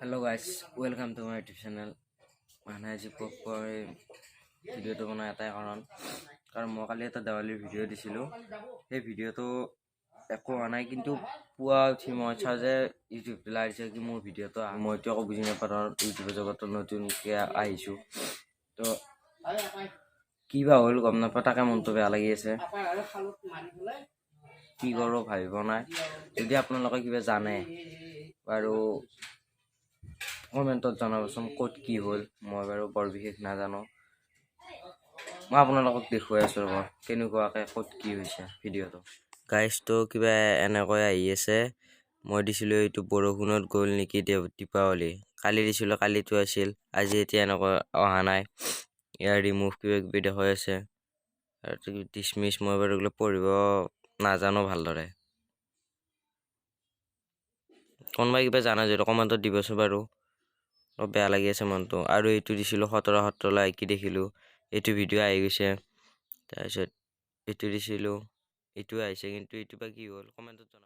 Hello guys, welcome to my YouTube channel. মানে আজি পককৈ ভিডিঅ'টো বনাই এটাই কাৰণ মই কালি এটা দেৱালীৰ ভিডিঅ' দিছিলোঁ। সেই ভিডিঅ'টো একো হোৱা নাই, কিন্তু পুৱা উঠি মই চাওঁ যে ইউটিউব লাগিছে কি মোৰ ভিডিঅ'টো মইতো একো বুজি নাপাওঁ। ইউটিউব জগতত নতুনকৈ আহিছোঁ, তো কিবা হ'ল গম নাপাওঁ, তাকে মনটো বেয়া লাগি আছে। কি কৰোঁ ভাবিব নাই। যদি আপোনালোকে কিবা জানে বাৰু কমেণ্টত জনাবচোন ক'ত কি হ'ল। মই বাৰু বৰ বিশেষ নাজানো, মই আপোনালোকক দেখুৱাই আছোঁ ৰ'ব কেনেকুৱাকৈ ক'ত কি হৈছে ভিডিঅ'টো। গাইজটো কিবা এনেকৈ আহি আছে। মই দিছিলোঁ এইটো বৰষুণত গ'ল নেকি দীপাৱলী, কালি দিছিলোঁ, কালিতো আছিল, আজি এতিয়া এনেকৈ অহা নাই। ইয়াৰ ৰিমুভ কিবা কিবি দেখুৱাই আছে আৰু ডিছমিছ। মই বাৰু এইবিলাক পঢ়িব নাজানো ভালদৰে। কোনোবাই কিবা জানা যদি কমেণ্টত দিবচোন বাৰু, অলপ বেয়া লাগি আছে মনটো। আৰু এইটো দিছিলোঁ 17 কি দেখিলোঁ, এইটো ভিডিঅ' আহি গৈছে। তাৰপিছত এইটো দিছিলোঁ, এইটো আহিছে, কিন্তু এইটো বা কি হ'ল কমেণ্টত জনাব।